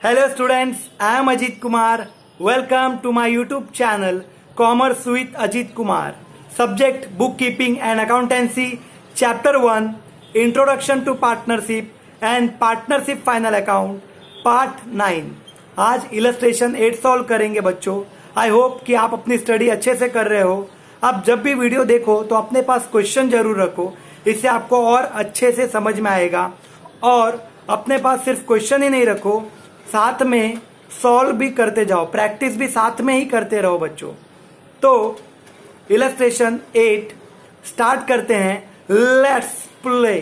Hello students, I am Ajit Kumar. Welcome to my YouTube channel Commerce with Ajit Kumar. Subject Bookkeeping and Accountancy. Chapter 1 Introduction to Partnership and Partnership Final Account Part 9. आज illustration 8 solve करेंगे बच्चों। I hope कि आप अपनी study अच्छे से कर रहे हो। आप जब भी वीडियो देखो तो अपने पास क्वेश्चन जरूर रखो, इससे आपको और अच्छे से समझ में आएगा। और अपने पास सिर्फ क्वेश्चन ही नहीं रखो, साथ में सॉल्व भी करते जाओ, प्रैक्टिस भी साथ में ही करते रहो बच्चों। तो इलस्ट्रेशन 8 स्टार्ट करते हैं। Let's play.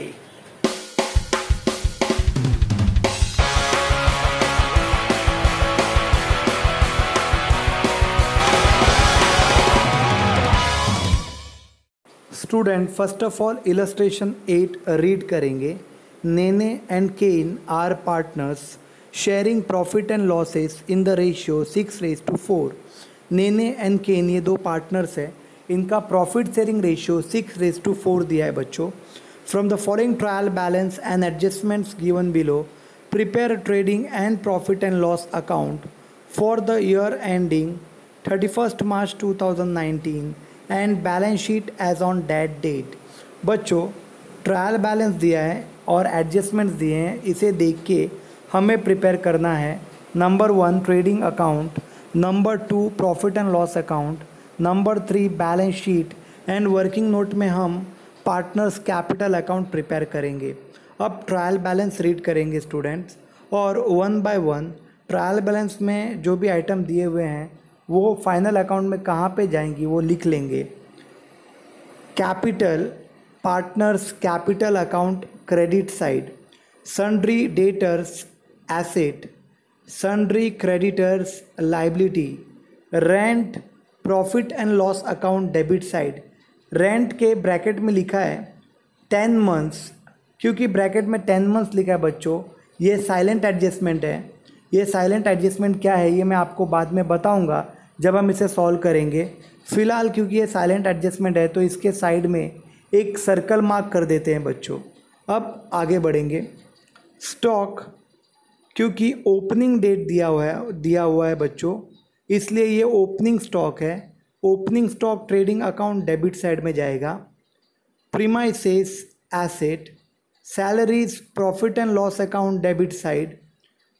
Student first of all illustration 8 read करेंगे। Nene and Ken are partners sharing profit and losses in the ratio 6:4। Nene and Ken ये दो पार्टनर्स हैं, इनका प्रॉफिट शेयरिंग रेशियो 6:4 दिया है बच्चों। From the following trial balance and adjustments given below prepare trading and profit and loss account for the year ending 31 March 2019 and balance sheet as on that date. बच्चों trial balance दिया है और adjustments दिए हैं, इसे देख के हमें प्रिपेयर करना है। Number 1 trading account, number 2 profit and loss account, number 3 balance sheet and working note में हम पार्टनर्स कैपिटल अकाउंट प्रिपेयर करेंगे। अब ट्रायल बैलेंस रीड करेंगे स्टूडेंट्स, और one by one trial balance में जो भी आइटम दिए हुए हैं वो फाइनल अकाउंट में कहाँ पे जाएंगी वो लिख लेंगे। Capital partners capital account credit side, sundry debtors asset, sundry creditors liability, rent profit and loss account debit side. Rent के ब्रैकेट में लिखा है 10 मंथ्स, क्योंकि ब्रैकेट में 10 मंथ्स लिखा है बच्चों, ये साइलेंट एडजस्टमेंट है। ये साइलेंट एडजस्टमेंट क्या है ये मैं आपको बाद में बताऊंगा जब हम इसे सॉल्व करेंगे। फ़िलहाल क्योंकि ये साइलेंट एडजस्टमेंट है तो इसके साइड में एक सर्कल मार्क कर देते हैं बच्चों। अब आगे बढ़ेंगे। स्टॉक, क्योंकि ओपनिंग डेट दिया हुआ है बच्चों, इसलिए ये ओपनिंग स्टॉक है। Opening stock trading account debit side में जाएगा। Premises asset, salaries profit and loss account debit side.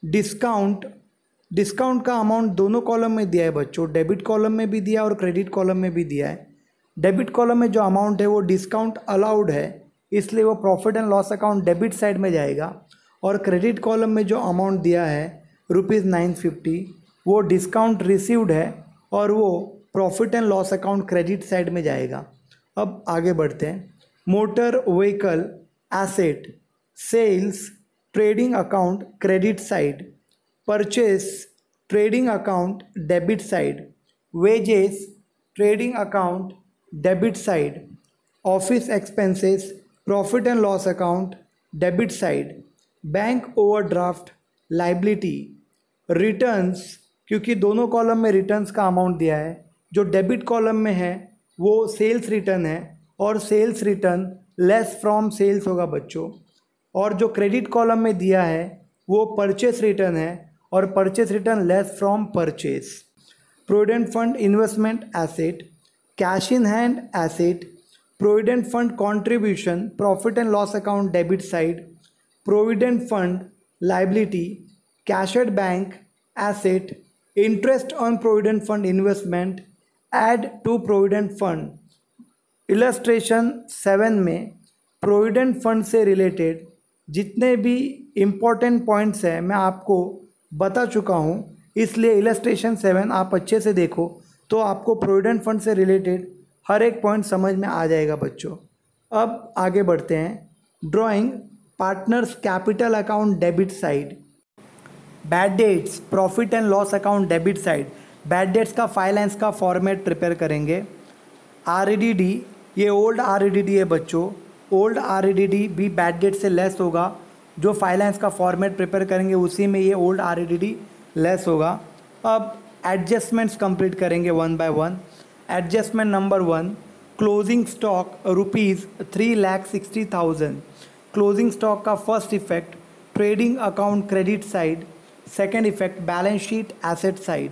Discount का अमाउंट दोनों कॉलम में दिया है बच्चों, डेबिट कॉलम में भी दिया और क्रेडिट कॉलम में भी दिया है। डेबिट कॉलम में जो अमाउंट है वो डिस्काउंट अलाउड है, इसलिए वो profit and loss account debit side में जाएगा। और क्रेडिट कॉलम में जो अमाउंट दिया है ₹950 वो डिस्काउंट रिसीव्ड है और वो profit and loss account credit side में जाएगा। अब आगे बढ़ते हैं। Motor vehicle asset sales trading account credit side, purchase trading account debit side, wages trading account debit side, office expenses profit and loss account debit side, bank overdraft liability, returns, क्योंकि दोनों column में returns का amount दिया है। जो debit column में है वो सेल्स रिटर्न है और sales return less from sales होगा बच्चों। और जो क्रेडिट कॉलम में दिया है वो परचेस रिटर्न है और purchase return less from purchase. Provident fund investment asset, cash in hand asset, provident fund contribution profit and loss account debit side, provident fund liability, cash at bank asset, interest on provident fund investment, add to provident fund. Illustration 7 में provident fund से related जितने भी important points हैं मैं आपको बता चुका हूँ, इसलिए इलस्ट्रेशन 7 आप अच्छे से देखो तो आपको प्रोविडेंट फंड से रिलेटेड हर एक पॉइंट समझ में आ जाएगा बच्चों। अब आगे बढ़ते हैं। Drawing partners capital account debit side, bad debts profit and loss account debit side. Bad debts का फाइनेंस का फॉर्मेट प्रिपेयर करेंगे। आरईडीडी, ये ओल्ड आरईडीडी है बच्चों, ओल्ड आरईडीडी भी बैड डेट से लेस होगा। जो फाइनेंस का फॉर्मेट प्रिपेयर करेंगे उसी में ये ओल्ड आरईडीडी लेस होगा। अब एडजस्टमेंट्स कंप्लीट करेंगे one by one. Adjustment number 1 closing stock ₹3,60,000। Closing stock का first effect trading account credit side second effect balance sheet asset side.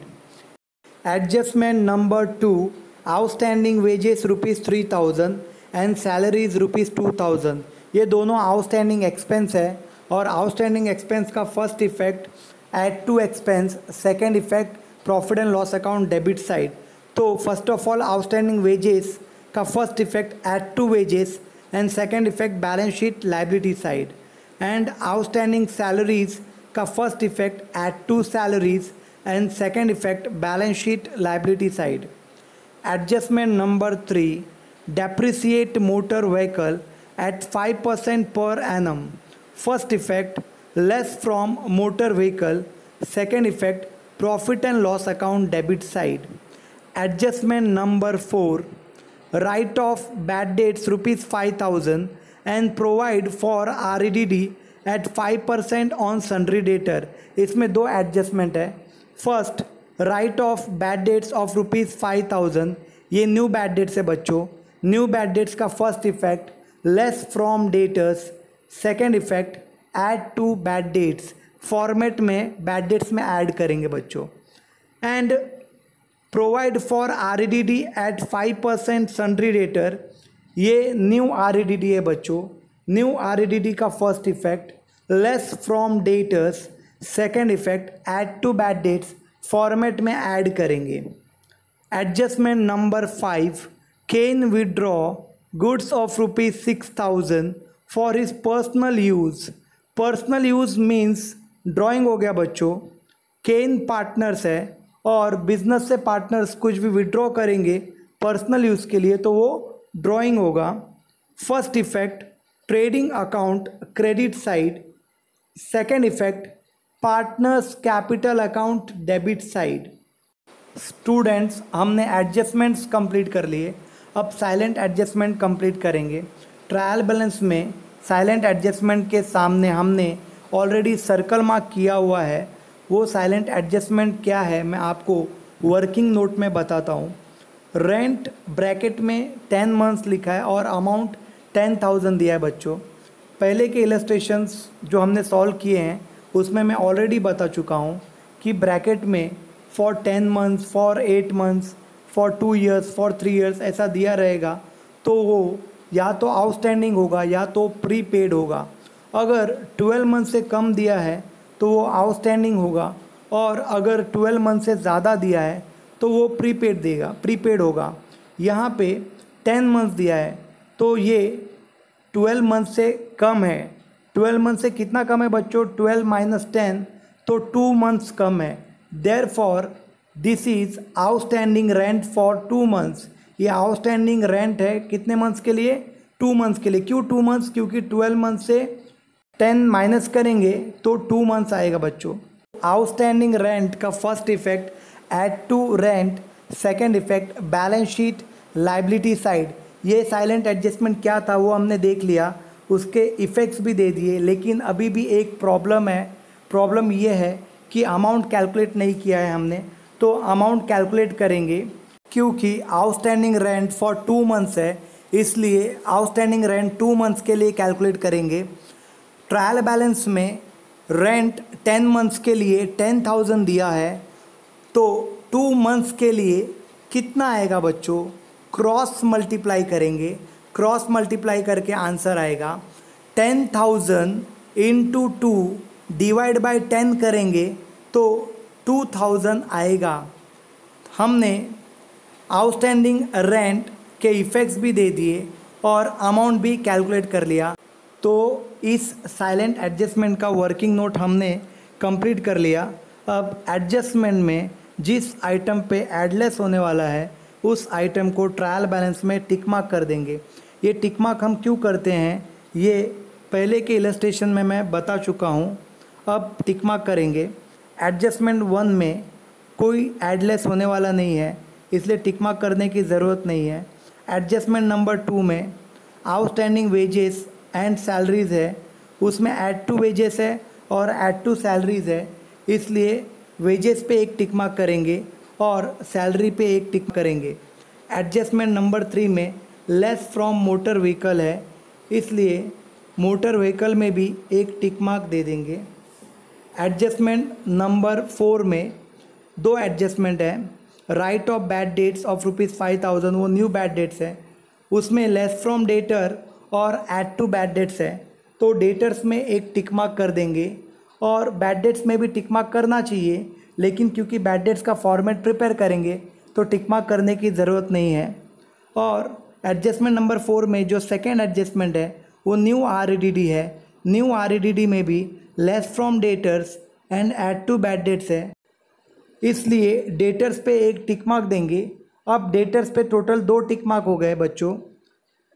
Adjustment number 2, outstanding wages ₹3000 and salaries ₹2000। ये दोनों outstanding expense है और outstanding expense का first effect add to expense, second effect profit and loss account debit side. तो first of all outstanding wages का first effect add to wages and second effect balance sheet liability side. And outstanding salaries का first effect add to salaries and second effect balance sheet liability side. Adjustment number 3, depreciate motor vehicle at 5% per annum. First effect, less from motor vehicle. Second effect, profit and loss account debit side. Adjustment number 4, write off bad debts ₹5,000 and provide for REDD at 5% on sundry debtor. इसमें दो adjustment है। First, write off bad debts of ₹5,000, ये new bad debts है बच्चों। New bad debts का first effect less from debtors, second effect add to bad debts, format में bad debts में add करेंगे बच्चों। And provide for REDD at 5% sundry debtor, ये new REDD है बच्चों। न्यू REDD का first effect less from debtors, second effect add to bad debts, format में add करेंगे। Adjustment number 5, can withdraw goods of ₹6,000 for his personal use. Personal use means drawing हो गया बच्चों। Can partners है और business से partners कुछ भी विड्रॉ करेंगे पर्सनल यूज़ के लिए तो वो ड्राइंग होगा। First effect trading account credit side, second effect partners capital account debit side. Students, हमने एडजस्टमेंट्स कंप्लीट कर लिए, अब साइलेंट एडजस्टमेंट कंप्लीट करेंगे। ट्रायल बैलेंस में साइलेंट एडजस्टमेंट के सामने हमने ऑलरेडी सर्कल मार्क किया हुआ है। वो साइलेंट एडजस्टमेंट क्या है मैं आपको वर्किंग नोट में बताता हूँ। रेंट ब्रैकेट में 10 मंथ्स लिखा है और अमाउंट 10,000 दिया है बच्चों। पहले के इलस्ट्रेशंस जो हमने सॉल्व किए हैं उसमें मैं ऑलरेडी बता चुका हूँ कि ब्रैकेट में for 10 months, for 8 months, for 2 years, for 3 years ऐसा दिया रहेगा तो वो या तो आउटस्टैंडिंग होगा या तो प्रीपेड होगा। अगर 12 मंथ से कम दिया है तो वो आउटस्टैंडिंग होगा और अगर 12 मंथ से ज़्यादा दिया है तो वो प्रीपेड होगा। यहाँ पे 10 मंथ्स दिया है तो ये 12 मंथ से कम है। 12 मंथ से कितना कम है बच्चों? 12 - 10 तो 2 मंथ्स कम है। Therefore this is outstanding rent for 2 months. ये आउटस्टैंडिंग रेंट है कितने मंथ्स के लिए? 2 मंथ्स के लिए। क्यों 2 मंथ्स? क्योंकि 12 मंथ से 10 माइनस करेंगे तो 2 मंथ्स आएगा बच्चों। आउटस्टैंडिंग रेंट का first effect add to rent, second effect balance sheet liability side. ये साइलेंट एडजस्टमेंट क्या था वो हमने देख लिया, उसके इफ़ेक्ट्स भी दे दिए। लेकिन अभी भी एक प्रॉब्लम है। प्रॉब्लम ये है कि अमाउंट कैलकुलेट नहीं किया है हमने, तो अमाउंट कैलकुलेट करेंगे। क्योंकि आउटस्टैंडिंग रेंट फॉर 2 मंथ्स है इसलिए आउटस्टैंडिंग रेंट 2 मंथ्स के लिए कैलकुलेट करेंगे। ट्रायल बैलेंस में रेंट 10 मंथ्स के लिए 10,000 दिया है तो 2 मंथ्स के लिए कितना आएगा बच्चों? क्रॉस मल्टीप्लाई करेंगे। क्रॉस मल्टीप्लाई करके आंसर आएगा 10,000 × 2 डिवाइड बाय 10 करेंगे तो 2,000 आएगा। हमने आउटस्टैंडिंग रेंट के इफ़ेक्ट्स भी दे दिए और अमाउंट भी कैलकुलेट कर लिया। तो इस साइलेंट एडजस्टमेंट का वर्किंग नोट हमने कंप्लीट कर लिया। अब एडजस्टमेंट में जिस आइटम पे एडलेस होने वाला है उस आइटम को ट्रायल बैलेंस में टिक मार्क कर देंगे। ये टिक मार्क हम क्यों करते हैं ये पहले के इलस्ट्रेशन में मैं बता चुका हूँ। अब टिक मार्क करेंगे। एडजस्टमेंट 1 में कोई एडलेस होने वाला नहीं है इसलिए टिक मार्क करने की ज़रूरत नहीं है। एडजस्टमेंट नंबर 2 में आउटस्टैंडिंग वेजेस एंड सैलरीज़ है, उसमें ऐड टू वेजेस है और ऐड टू सैलरीज़ है, इसलिए वेजेस पे एक टिक मार्क करेंगे और सैलरी पे एक टिक करेंगे। एडजस्टमेंट नंबर 3 में लेस फ्रॉम मोटर व्हीकल है इसलिए मोटर व्हीकल में भी एक टिक मार्क दे देंगे। एडजस्टमेंट नंबर 4 में दो एडजस्टमेंट है। Right off bad debts of ₹5,000 वो न्यू बैड डेट्स है, उसमें लेस फ्रॉम डेटर और ऐड टू बैड डेट्स है, तो डेटर्स में एक टिक मार्क कर देंगे और बैड डेट्स में भी टिक मार्क करना चाहिए, लेकिन क्योंकि बैड डेट्स का फॉर्मेट प्रिपेयर करेंगे तो टिक मार्क करने की ज़रूरत नहीं है। और एडजस्टमेंट नंबर 4 में जो सेकेंड एडजस्टमेंट है वो न्यू REDD है। न्यू REDD में भी less from debtors and add to bad debts है, इसलिए डेटर्स पे एक टिक मार्क देंगे। अब डेटर्स पे टोटल 2 टिक मार्क हो गए बच्चों।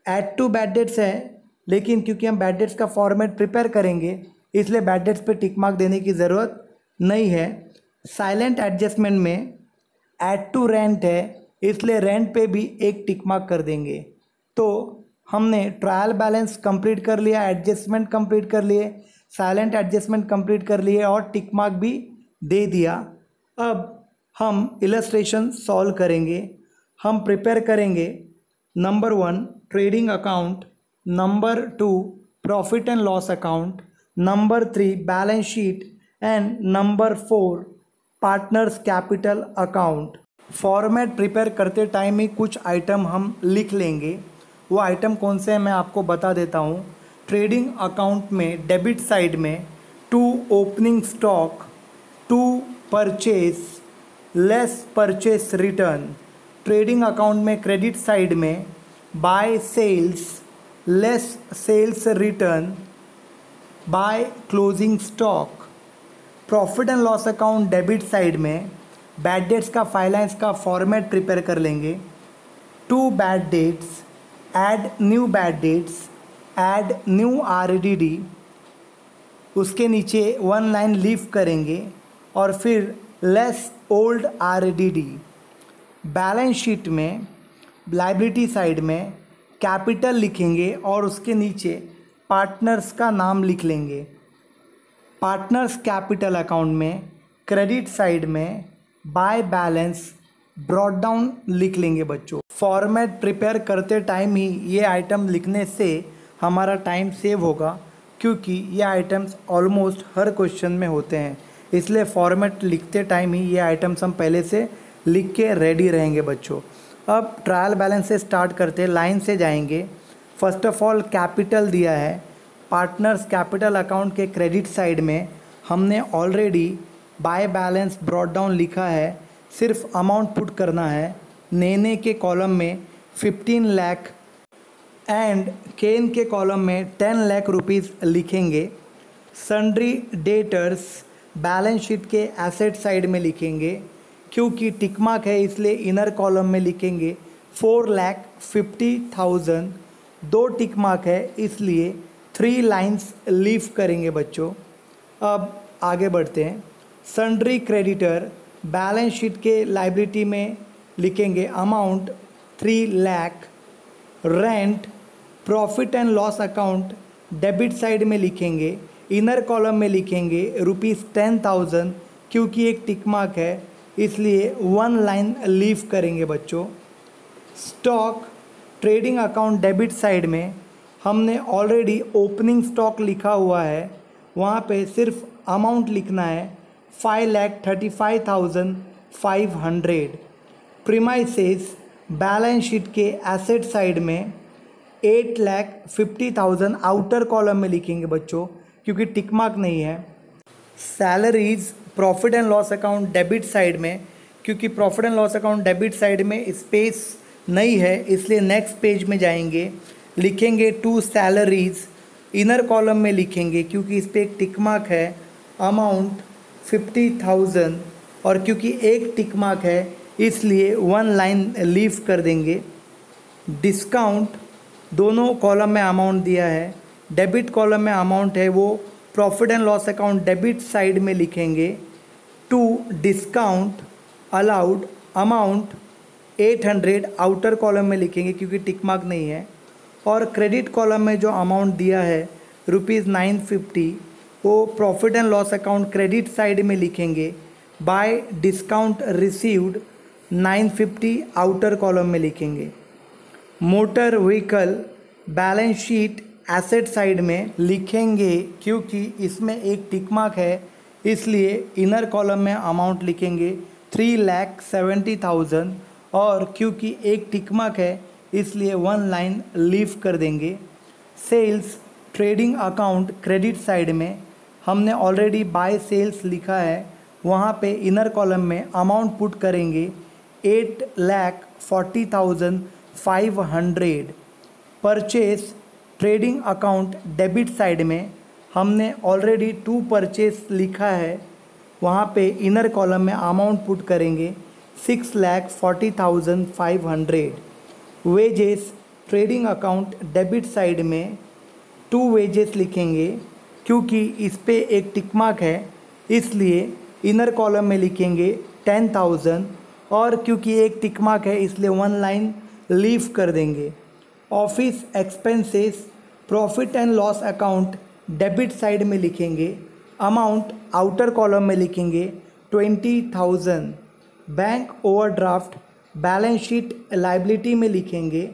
ऐड टू बैड डेट्स है, लेकिन क्योंकि हम बैड डेट्स का फॉर्मेट प्रिपेयर करेंगे इसलिए बैड डेट्स पे टिक मार्क देने की ज़रूरत नहीं है। साइलेंट एडजस्टमेंट में ऐड टू रेंट है, इसलिए रेंट पे भी एक टिक मार्क कर देंगे। तो हमने ट्रायल बैलेंस कंप्लीट कर लिया, एडजस्टमेंट कंप्लीट कर लिए, साइलेंट एडजस्टमेंट कंप्लीट कर लिए और टिक मार्क भी दे दिया। अब हम इलस्ट्रेशन सॉल्व करेंगे। हम प्रिपेयर करेंगे number 1 trading account, number 2 profit and loss account, number 3 balance sheet and number 4 partners capital account. Format prepare करते टाइम ही कुछ आइटम हम लिख लेंगे। वो आइटम कौन से हैं मैं आपको बता देता हूँ। ट्रेडिंग अकाउंट में डेबिट साइड में 2 opening stock, 2 purchase, less purchase return. Trading account में क्रेडिट साइड में by sales, less sales return, by closing stock. Profit and loss account debit side में बैड डेट्स का फाइनेंस का format prepare कर लेंगे। 2 bad debts, add new bad debts, add new REDD, उसके नीचे 1 line leave करेंगे और फिर less old REDD। Balance sheet में लायबिलिटी साइड में कैपिटल लिखेंगे और उसके नीचे पार्टनर्स का नाम लिख लेंगे। पार्टनर्स कैपिटल अकाउंट में क्रेडिट साइड में बाय बैलेंस ब्रॉट डाउन लिख लेंगे बच्चों। फॉर्मेट प्रिपेयर करते टाइम ही ये आइटम लिखने से हमारा टाइम सेव होगा, क्योंकि ये आइटम्स ऑलमोस्ट हर क्वेश्चन में होते हैं, इसलिए फॉर्मेट लिखते टाइम ही ये आइटम्स हम पहले से लिख के रेडी रहेंगे बच्चों। अब ट्रायल बैलेंस से स्टार्ट करते लाइन से जाएंगे। फर्स्ट ऑफ ऑल कैपिटल दिया है। पार्टनर्स कैपिटल अकाउंट के क्रेडिट साइड में हमने already by balance brought down लिखा है, सिर्फ अमाउंट पुट करना है। नेने के कॉलम में 15 लाख एंड केन के कॉलम में 10 लाख रुपीज़ लिखेंगे। सन्ड्री डेटर्स बैलेंस शीट के एसेट साइड में लिखेंगे, क्योंकि टिक मार्क है इसलिए इनर कॉलम में लिखेंगे 4,50,000। 2 टिक मार्क है इसलिए 3 लाइन्स लीव करेंगे बच्चों। अब आगे बढ़ते हैं। सन्ड्री क्रेडिटर बैलेंस शीट के लायबिलिटी में लिखेंगे amount 3 lakh. Rent profit and loss account debit side में लिखेंगे, इनर कॉलम में लिखेंगे ₹10,000, क्योंकि एक टिक मार्क है इसलिए 1 लाइन लीव करेंगे बच्चों। Stock trading account debit side में हमने ऑलरेडी ओपनिंग स्टॉक लिखा हुआ है, वहाँ पे सिर्फ अमाउंट लिखना है 5,35,500। प्रीमाइसेस बैलेंस शीट के एसेट साइड में 8,50,000 आउटर कॉलम में लिखेंगे बच्चों, क्योंकि टिक मार्क नहीं है। Salaries profit and loss account debit side में, क्योंकि profit and loss account debit side में स्पेस नहीं है इसलिए नेक्स्ट पेज में जाएंगे, लिखेंगे 2 सैलरीज। इनर कॉलम में लिखेंगे क्योंकि इस पर एक टिक मार्क है अमाउंट 50,000, और क्योंकि एक टिक मार्क है इसलिए 1 लाइन लीव कर देंगे। डिस्काउंट दोनों कॉलम में अमाउंट दिया है। डेबिट कॉलम में अमाउंट है वो profit and loss account debit side में लिखेंगे। 2 discount allowed amount 800 outer column में लिखेंगे क्योंकि टिक मार्क नहीं है। और क्रेडिट कॉलम में जो अमाउंट दिया है ₹950 वो profit and loss account credit side में लिखेंगे। Bye discount received 950 outer column में लिखेंगे। Motor vehicle balance sheet asset side में लिखेंगे क्योंकि इसमें एक टिक मार्क है इसलिए इनर कॉलम में अमाउंट लिखेंगे 3,70,000 और क्योंकि एक टिक मार्क है इसलिए 1 लाइन लीव कर देंगे। Sales trading account credit side में हमने ऑलरेडी बाय सेल्स लिखा है, वहाँ पे इनर कॉलम में अमाउंट पुट करेंगे 8,40,500। Purchase trading account debit side में हमने ऑलरेडी 2 परचेस लिखा है, वहाँ पे इनर कॉलम में अमाउंट पुट करेंगे 6,40,500। Wages trading account debit side में 2 वेजेस लिखेंगे, क्योंकि इस पे एक टिक मार्क है इसलिए इनर कॉलम में लिखेंगे 10,000 और क्योंकि एक टिक मार्क है इसलिए 1 लाइन लीव कर देंगे। Office expenses profit and loss account debit side में लिखेंगे, अमाउंट आउटर कॉलम में लिखेंगे 20,000। Bank overdraft balance sheet liability में लिखेंगे,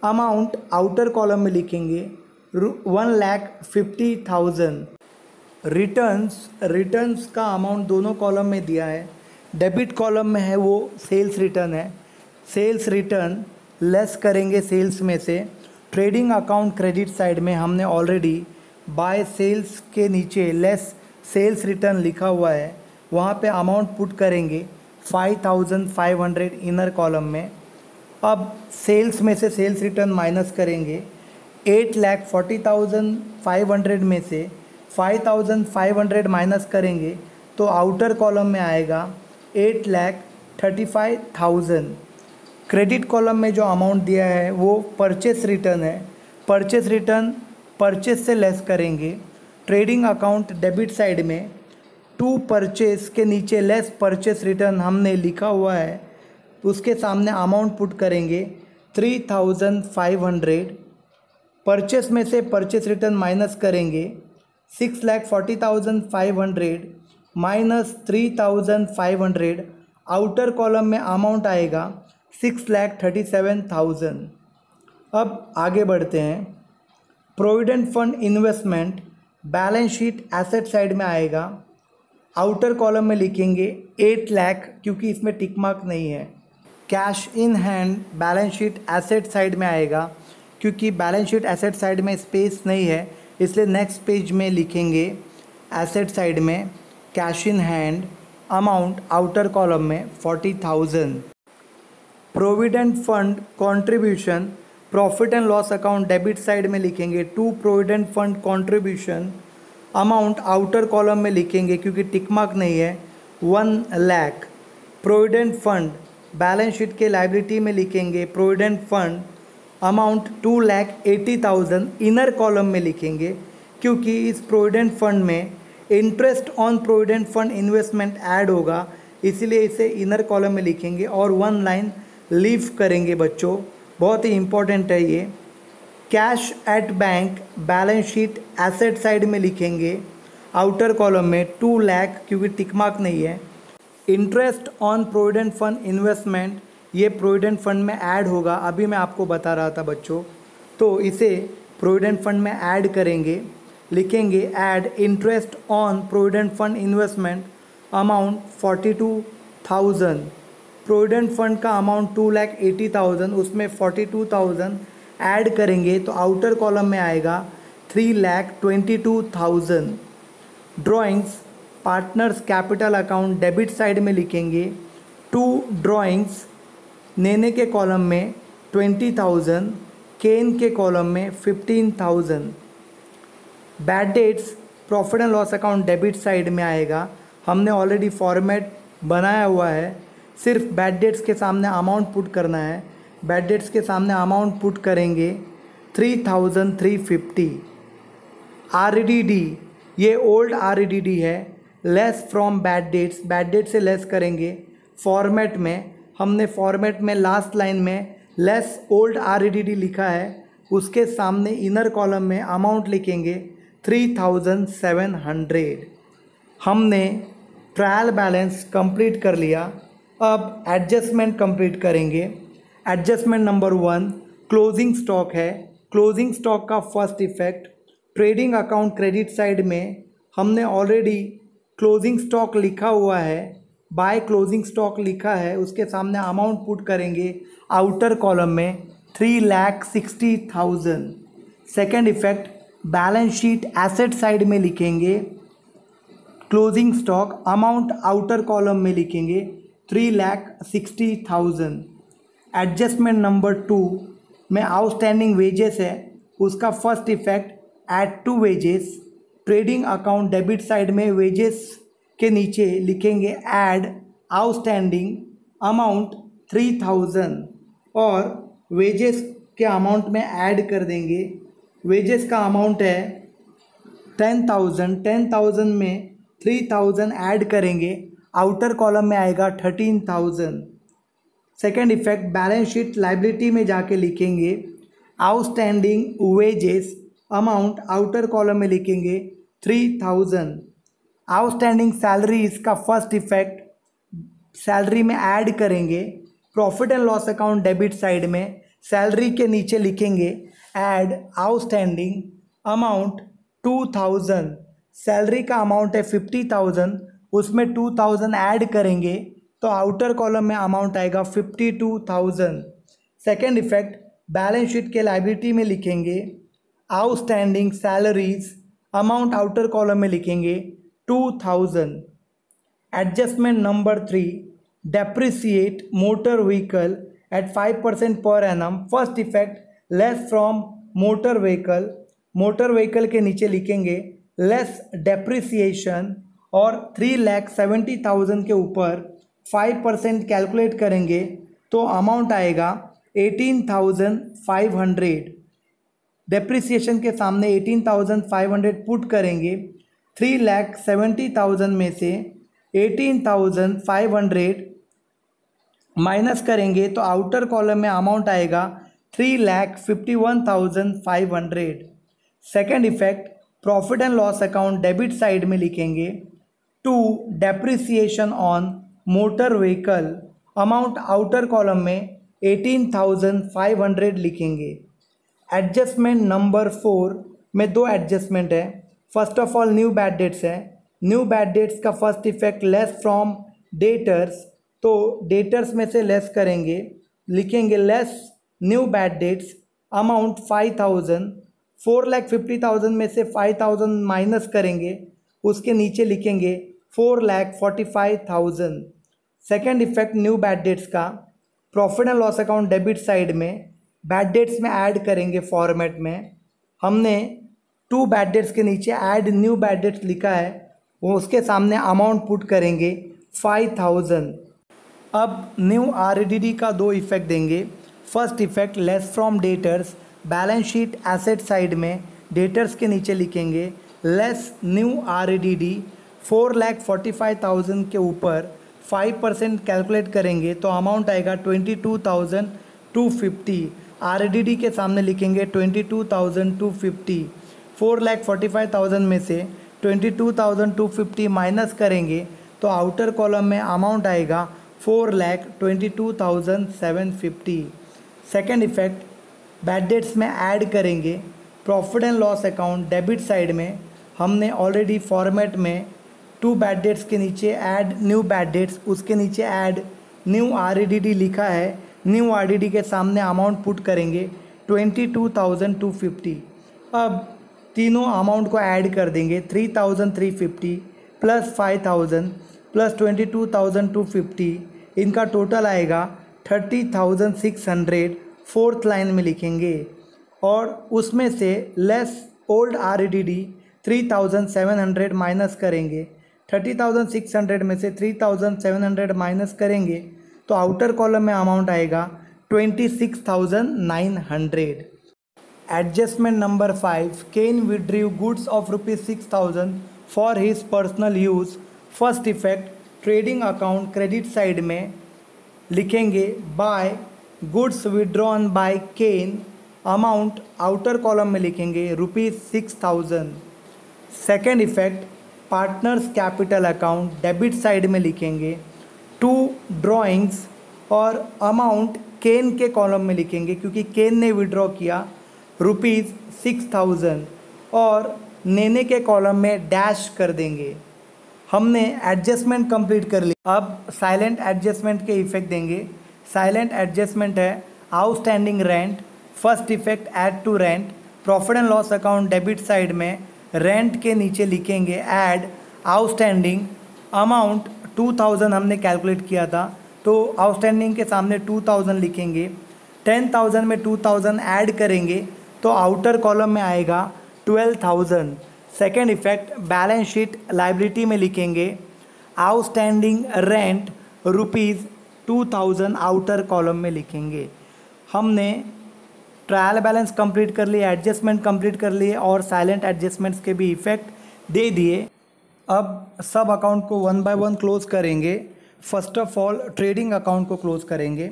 अमाउंट आउटर कॉलम में लिखेंगे 1,50,000। रिटर्न्स का अमाउंट दोनों कॉलम में दिया है। डेबिट कॉलम में है वो सेल्स रिटर्न है, सेल्स रिटर्न लेस करेंगे सेल्स में से। ट्रेडिंग अकाउंट क्रेडिट साइड में हमने ऑलरेडी बाय सेल्स के नीचे लेस सेल्स रिटर्न लिखा हुआ है, वहाँ पे अमाउंट पुट करेंगे 5,500 इनर कॉलम में। अब सेल्स में से सेल्स रिटर्न माइनस करेंगे, 8,40,500 में से 5,500 माइनस करेंगे तो आउटर कॉलम में आएगा 8,35,000। क्रेडिट कॉलम में जो अमाउंट दिया है वो परचेस रिटर्न है, परचेस रिटर्न परचेस से लेस करेंगे। ट्रेडिंग अकाउंट डेबिट साइड में 2 परचेस के नीचे लेस परचेस रिटर्न हमने लिखा हुआ है, उसके सामने अमाउंट पुट करेंगे 3,500। परचेस में से परचेस रिटर्न माइनस करेंगे, 6,40,500 माइनस 3,500, आउटर कॉलम में अमाउंट आएगा 6,37,000। अब आगे बढ़ते हैं। Provident fund investment balance sheet asset side में आएगा, आउटर कॉलम में लिखेंगे 8 लाख क्योंकि इसमें टिक मार्क नहीं है। Cash in hand balance sheet asset side में आएगा, क्योंकि बैलेंस शीट एसेट साइड में स्पेस नहीं है इसलिए नेक्स्ट पेज में लिखेंगे एसेट साइड में cash in hand, amount outer column में 40,000। Provident fund contribution profit and loss account debit side में लिखेंगे 2 provident fund contribution, amount outer column में लिखेंगे क्योंकि टिक मार्क नहीं है 1 lakh. Provident fund balance sheet के लायबिलिटी में लिखेंगे provident fund, amount 2,80,000 inner column में लिखेंगे क्योंकि इस प्रोविडेंट फंड में interest on provident fund investment add होगा, इसीलिए इसे इनर कॉलम में लिखेंगे और 1 लाइन लीव करेंगे बच्चों, बहुत ही इंपॉर्टेंट है ये। Cash at bank balance sheet asset side में लिखेंगे, आउटर कॉलम में 2 लाख क्योंकि टिक मार्क नहीं है। Interest on provident fund investment ये प्रोविडेंट फंड में ऐड होगा, अभी मैं आपको बता रहा था बच्चों, तो इसे प्रोविडेंट फंड में ऐड करेंगे, लिखेंगे add interest on provident fund investment amount 42,000। Provident fund का अमाउंट 2,80,000, उसमें 42,000 ऐड करेंगे तो आउटर कॉलम में आएगा 3,22,000। Drawings partners capital account debit side में लिखेंगे 2 ड्राइंग्स, नेने के कॉलम में 20,000, केन के कॉलम में 15,000। Bad debts profit and loss account debit side में आएगा, हमने ऑलरेडी फॉर्मेट बनाया हुआ है, सिर्फ बैड डेट्स के सामने अमाउंट पुट करना है। बैड डेट्स के सामने अमाउंट पुट करेंगे 3,350। आरडीडी ये ओल्ड आरडीडी है, less from bad debts, bad debt से लेस करेंगे। फॉर्मेट में हमने फॉर्मेट में लास्ट लाइन में लेस ओल्ड आरडीडी लिखा है, उसके सामने इनर कॉलम में अमाउंट लिखेंगे 3,700। हमने ट्रायल बैलेंस कंप्लीट कर लिया, अब एडजस्टमेंट कंप्लीट करेंगे। एडजस्टमेंट नंबर 1 क्लोजिंग स्टॉक है। क्लोजिंग स्टॉक का first effect trading account credit side में हमने ऑलरेडी क्लोजिंग स्टॉक लिखा हुआ है, बाय क्लोजिंग स्टॉक लिखा है, उसके सामने अमाउंट पुट करेंगे आउटर कॉलम में 3,60,000। Second effect, balance sheet asset side में लिखेंगे closing stock, amount outer column में लिखेंगे 3,60,000। एडजस्टमेंट नंबर 2 में आउटस्टैंडिंग वेजेस है, उसका first effect add to wages, trading account debit side में वेजेस के नीचे लिखेंगे ऐड आउटस्टैंडिंग अमाउंट 3,000 और वेजेस के अमाउंट में ऐड कर देंगे। वेजेस का अमाउंट है 10,000, 10,000 में 3,000 ऐड करेंगे, आउटर कॉलम में आएगा 13,000। Second effect, balance sheet liability में जाके लिखेंगे outstanding wages amount, outer column में लिखेंगे 3,000। आउटस्टैंडिंग सैलरी, इसका फर्स्ट इफेक्ट, सैलरी में ऐड करेंगे, profit and loss account debit side में सैलरी के नीचे लिखेंगे ऐड आउटस्टैंडिंग अमाउंट 2,000। सैलरी का अमाउंट है 50,000, उसमें 2,000 ऐड करेंगे तो आउटर कॉलम में अमाउंट आएगा 52,000। सेकेंड इफेक्ट, बैलेंस शीट के लाइबिलिटी में लिखेंगे outstanding salaries amount, outer column में लिखेंगे 2,000। Adjustment number 3, depreciate motor vehicle eight 5% per annum. First effect, less from motor vehicle, motor vehicle के नीचे लिखेंगे लेस डेप्रिसिएशन और 3,70,000 के ऊपर 5% कैलकुलेट करेंगे तो अमाउंट आएगा 18,500। डेप्रिसिएशन के सामने 18,500 पुट करेंगे, 3,70,000 में से 18,500 माइनस करेंगे तो आउटर कॉलम में अमाउंट आएगा 3,51,500। Second effect, profit and loss account debit side में लिखेंगे to depreciation on motor vehicle amount, outer column में 18,500 लिखेंगे। एडजस्टमेंट नंबर 4 में 2 एडजस्टमेंट है। First of all new bad debts है। न्यू बैड डेट्स का first effect less from debtors, तो debtors में से लेस करेंगे, लिखेंगे less new bad dates amount 5,000। 4,50,000 में से 5,000 माइनस करेंगे, उसके नीचे लिखेंगे 4,45,000। Second effect new bad debts का, profit and loss account debit side में बैड डेट्स में ऐड करेंगे फॉर्मेट में। हमने 2 बैड डेट्स के नीचे ऐड न्यू बैड डेट्स लिखा है, वो उसके सामने अमाउंट पुट करेंगे 5,000। अब न्यू RDD का 2 इफेक्ट देंगे। First effect, less from debtors, balance sheet asset side में डेटर्स के नीचे लिखेंगे लेस न्यू RDD 4,45,000 के ऊपर 5% कैलकुलेट करेंगे तो अमाउंट आएगा 22,250। RDD के सामने लिखेंगे 22,250। 4,45,000 में से 22,250 माइनस करेंगे तो आउटर कॉलम में अमाउंट आएगा 4,22,750। सेकेंड इफेक्ट, बैड डेट्स में ऐड करेंगे profit and loss account debit side में। हमने ऑलरेडी फॉर्मेट में 2 बैड डेट्स के नीचे ऐड न्यू बैड डेट्स, उसके नीचे ऐड न्यू RDD लिखा है, न्यू RDD के सामने अमाउंट पुट करेंगे 22,250। अब तीनों अमाउंट को ऐड कर देंगे, 3,350 प्लस 5,000 प्लस 22,250, इनका टोटल आएगा 30,600। फोर्थ लाइन में लिखेंगे और उसमें से लेस ओल्ड RDD 3,700 माइनस करेंगे। 30,600 में से 3,700 माइनस करेंगे तो आउटर कॉलम में अमाउंट आएगा 26,900। Adjustment number 5, Ken withdrew goods of ₹6,000 for his personal use. First effect, trading account credit side में लिखेंगे by goods withdrawn by Ken amount, outer column में लिखेंगे ₹6,000। Second effect, partners capital account debit side में लिखेंगे 2 drawings और amount केन के column में लिखेंगे क्योंकि केन ने विड्रॉ किया ₹6,000 और नेने के कॉलम में डैश कर देंगे। हमने एडजस्टमेंट कंप्लीट कर ली। अब साइलेंट एडजस्टमेंट के इफेक्ट देंगे। साइलेंट एडजस्टमेंट है outstanding rent. First effect add to rent. Profit and loss account debit side में रेंट के नीचे लिखेंगे ऐड आउटस्टैंडिंग अमाउंट 2000 हमने कैलकुलेट किया था, तो आउटस्टैंडिंग के सामने 2000 लिखेंगे। 10,000 में 2000 ऐड करेंगे तो आउटर कॉलम में आएगा 12,000। Second effect balance sheet liability में लिखेंगे आउटस्टैंडिंग रेंट ₹2000 आउटर कॉलम में लिखेंगे। हमने ट्रायल बैलेंस कंप्लीट कर लिए, एडजस्टमेंट कंप्लीट कर लिए और साइलेंट एडजस्टमेंट्स के भी इफेक्ट दे दिए। अब सब अकाउंट को वन बाय वन क्लोज करेंगे। First of all trading account को क्लोज करेंगे।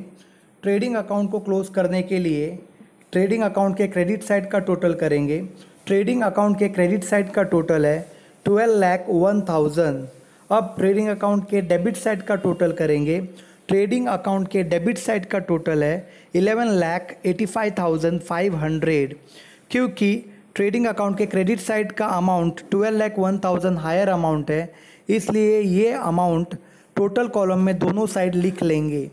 ट्रेडिंग अकाउंट को क्लोज करने के लिए ट्रेडिंग अकाउंट के क्रेडिट साइड का टोटल करेंगे। ट्रेडिंग अकाउंट के क्रेडिट साइड का टोटल है 12,01,000। अब ट्रेडिंग अकाउंट के डेबिट साइड का टोटल करेंगे। ट्रेडिंग अकाउंट के डेबिट साइड का टोटल है 11,85,500। क्योंकि ट्रेडिंग अकाउंट के क्रेडिट साइड का अमाउंट 12,01,000 हायर अमाउंट है, इसलिए ये अमाउंट टोटल कॉलम में दोनों साइड लिख लेंगे।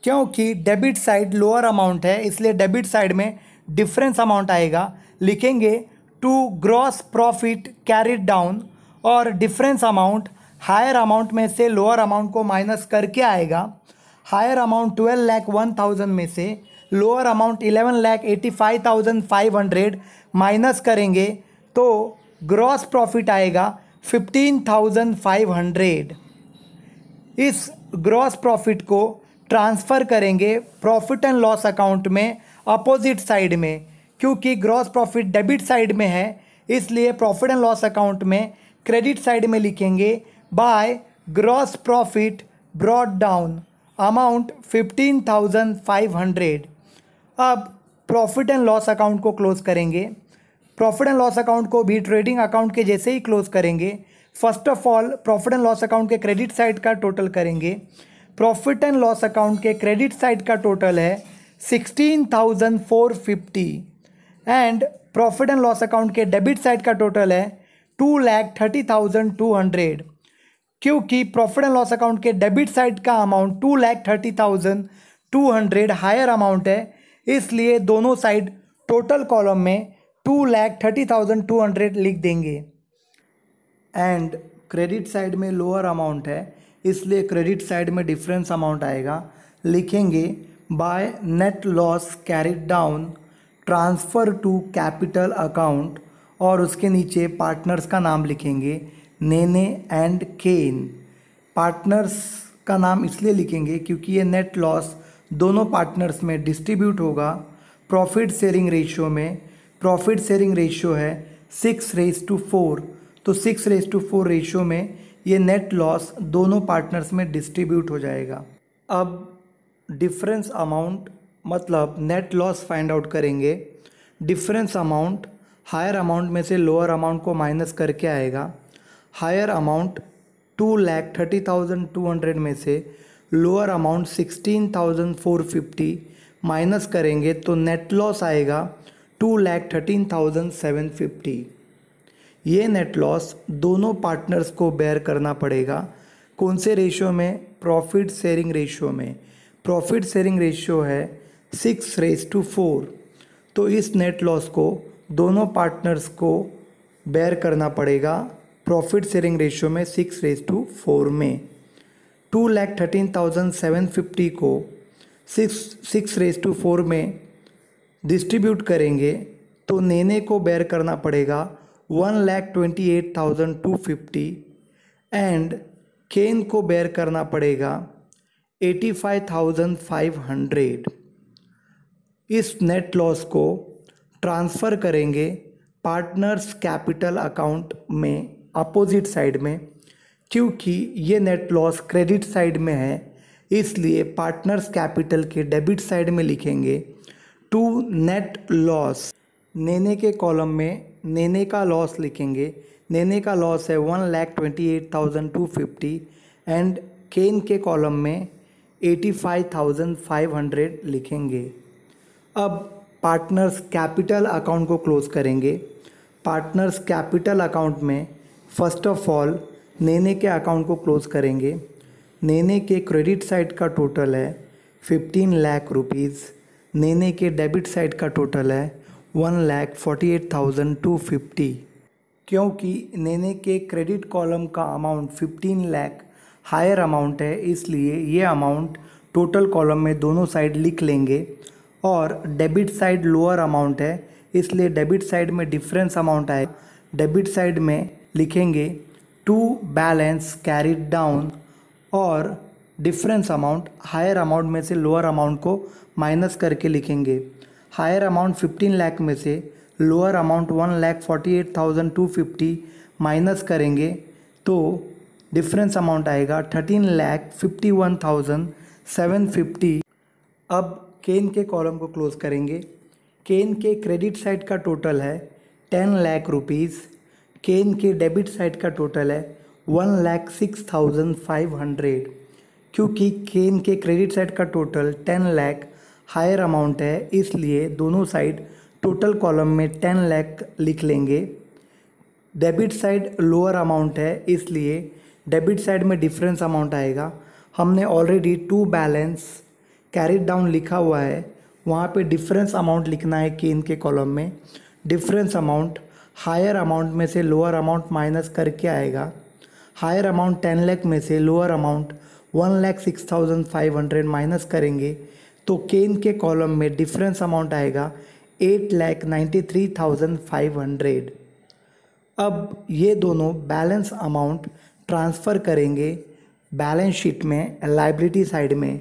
क्योंकि डेबिट साइड लोअर अमाउंट है, इसलिए डेबिट साइड में डिफरेंस अमाउंट आएगा, लिखेंगे to gross profit carried down, और डिफरेंस अमाउंट हायर अमाउंट में से लोअर अमाउंट को माइनस करके आएगा। हायर अमाउंट 12,01,000 में से लोअर अमाउंट 11,85,500 माइनस करेंगे तो ग्रॉस प्रॉफिट आएगा 15,500। इस ग्रॉस प्रॉफिट को ट्रांसफ़र करेंगे प्रॉफिट एंड लॉस अकाउंट में अपोजिट साइड में। क्योंकि ग्रॉस प्रॉफिट डेबिट साइड में है, इसलिए प्रॉफिट एंड लॉस अकाउंट में क्रेडिट साइड में लिखेंगे by gross profit brought down amount 15,500। अब प्रॉफिट एंड लॉस अकाउंट को क्लोज करेंगे। प्रॉफिट एंड लॉस अकाउंट को भी ट्रेडिंग अकाउंट के जैसे ही क्लोज करेंगे। First of all profit and loss account के क्रेडिट साइड का टोटल करेंगे। प्रॉफिट एंड लॉस अकाउंट के क्रेडिट साइड का टोटल है 16,450 and profit and loss account के डेबिट साइड का टोटल है 2,30,200। क्योंकि प्रॉफिट एंड लॉस अकाउंट के डेबिट साइड का अमाउंट 2,30,200 हायर अमाउंट है, इसलिए दोनों साइड टोटल कॉलम में 2,30,200 लिख देंगे। एंड क्रेडिट साइड में लोअर अमाउंट है, इसलिए क्रेडिट साइड में डिफरेंस अमाउंट आएगा, लिखेंगे by net loss carried down transfer to capital account, और उसके नीचे पार्टनर्स का नाम लिखेंगे नेने एंड केन। पार्टनर्स का नाम इसलिए लिखेंगे क्योंकि ये नेट लॉस दोनों पार्टनर्स में डिस्ट्रीब्यूट होगा प्रॉफिट शेयरिंग रेशियो में। प्रॉफिट शेयरिंग रेशियो है 6:4, तो 6:4 रेशियो में ये नेट लॉस दोनों पार्टनर्स में डिस्ट्रीब्यूट हो जाएगा। अब डिफरेंस अमाउंट मतलब नेट लॉस फाइंड आउट करेंगे। डिफरेंस अमाउंट हायर अमाउंट में से लोअर अमाउंट को माइनस करके आएगा। हायर अमाउंट 2,30,200 में से लोअर अमाउंट 16,450 माइनस करेंगे तो नेट लॉस आएगा 2,13,750। ये नेट लॉस दोनों पार्टनर्स को बेयर करना पड़ेगा। कौन से रेशियो में? प्रॉफिट शेयरिंग रेशियो में। प्रॉफिट शेयरिंग रेशियो है 6:4, तो इस नेट लॉस को दोनों पार्टनर्स को बेयर करना पड़ेगा प्रॉफिट शेयरिंग रेशियो में 6:4 में। 2,13,750 को 6:4 में डिस्ट्रीब्यूट करेंगे तो नेने को बेयर करना पड़ेगा 1,28,250 एंड केन को बेयर करना पड़ेगा 85,500। इस नेट लॉस को ट्रांसफ़र करेंगे पार्टनर्स कैपिटल अकाउंट में अपोजिट साइड में। क्योंकि ये नेट लॉस क्रेडिट साइड में है, इसलिए पार्टनर्स कैपिटल के डेबिट साइड में लिखेंगे टू नेट लॉस। नेने के कॉलम में नेने का लॉस लिखेंगे। नेने का लॉस है 1,28,250 एंड केन के कॉलम में 85,500 लिखेंगे। अब पार्टनर्स कैपिटल अकाउंट को क्लोज करेंगे। पार्टनर्स कैपिटल अकाउंट में फर्स्ट ऑफ ऑल नेने के अकाउंट को क्लोज करेंगे। नेने के क्रेडिट साइड का टोटल है 15 लाख रुपीज़। नेने के डेबिट साइड का टोटल है 1,48,250। क्योंकि नेने के क्रेडिट कॉलम का अमाउंट 15 लाख हायर अमाउंट है, इसलिए ये अमाउंट टोटल कॉलम में दोनों साइड लिख लेंगे। और डेबिट साइड लोअर अमाउंट है, इसलिए डेबिट साइड में डिफरेंस अमाउंट आए। डेबिट साइड में लिखेंगे टू बैलेंस कैरिड डाउन, और डिफरेंस अमाउंट हायर अमाउंट में से लोअर अमाउंट को माइनस करके लिखेंगे। हायर अमाउंट 15 लाख में से लोअर अमाउंट 1,48,250 माइनस करेंगे तो डिफरेंस अमाउंट आएगा 13,51,750। अब केन के कॉलम को क्लोज करेंगे। केन के क्रेडिट साइड का टोटल है 10 लाख रुपीज़। केन के डेबिट साइड का टोटल है 1,06,500। क्योंकि केन के क्रेडिट साइड का टोटल 10 लाख हायर अमाउंट है, इसलिए दोनों साइड टोटल कॉलम में 10 लाख लिख लेंगे। डेबिट साइड लोअर अमाउंट है, इसलिए डेबिट साइड में डिफरेंस अमाउंट आएगा। हमने already to balance carried down लिखा हुआ है, वहाँ पे डिफरेंस अमाउंट लिखना है केन के कॉलम में। डिफरेंस अमाउंट हायर अमाउंट में से लोअर अमाउंट माइनस करके आएगा। हायर अमाउंट 10 लाख में से लोअर अमाउंट 1,06,500 माइनस करेंगे तो केन के कॉलम में डिफरेंस अमाउंट आएगा 8,93,500। अब ये दोनों बैलेंस अमाउंट ट्रांसफ़र करेंगे बैलेंस शीट में लायबिलिटी साइड में।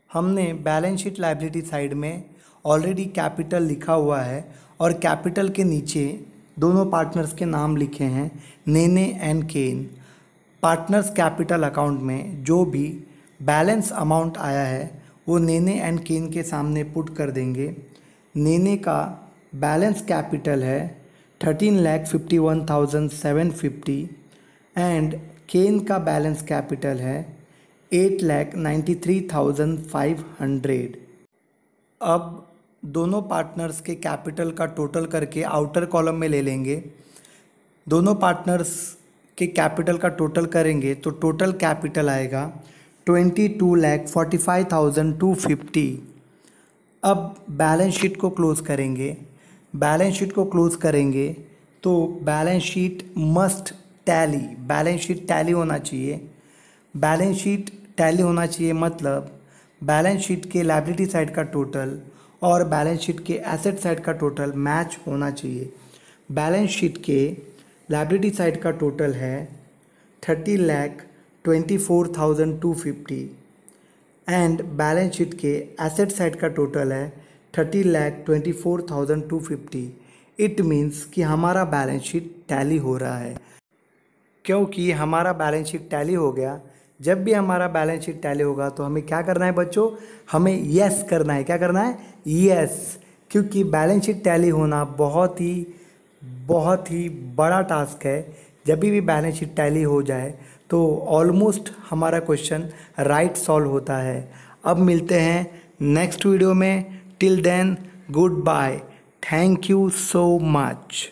हमने बैलेंस शीट लायबिलिटी साइड में ऑलरेडी कैपिटल लिखा हुआ है और कैपिटल के नीचे दोनों पार्टनर्स के नाम लिखे हैं, Nene and Ken. Partners capital account में जो भी बैलेंस अमाउंट आया है वो नेने एंड केन के सामने पुट कर देंगे। नेने का बैलेंस कैपिटल है 13,51,750 एंड केन का बैलेंस कैपिटल है 8,93,500। अब दोनों पार्टनर्स के कैपिटल का टोटल करके आउटर कॉलम में ले लेंगे। दोनों पार्टनर्स के कैपिटल का टोटल करेंगे तो टोटल कैपिटल आएगा 22,45,250। अब बैलेंस शीट को क्लोज करेंगे। बैलेंस शीट को क्लोज करेंगे तो balance sheet must tally, balance sheet tally होना चाहिए। बैलेंस शीट टैली होना चाहिए मतलब बैलेंस शीट के लायबिलिटी साइड का टोटल और बैलेंस शीट के एसेट साइड का टोटल मैच होना चाहिए। बैलेंस शीट के लायबिलिटी साइड का टोटल है 30,24,250 एंड बैलेंस शीट के एसेट साइड का टोटल है 30,24,250। इट मीन्स कि हमारा बैलेंस शीट टैली हो रहा है। क्योंकि हमारा बैलेंस शीट टैली हो गया, जब भी हमारा बैलेंस शीट टैली होगा तो हमें क्या करना है बच्चों, हमें यस करना है। क्या करना है? यस। क्योंकि बैलेंस शीट टैली होना बहुत ही बड़ा टास्क है। जब भी बैलेंस शीट टैली हो जाए तो ऑलमोस्ट हमारा क्वेश्चन राइट सॉल्व होता है। अब मिलते हैं नेक्स्ट वीडियो में। Till then goodbye, thank you so much.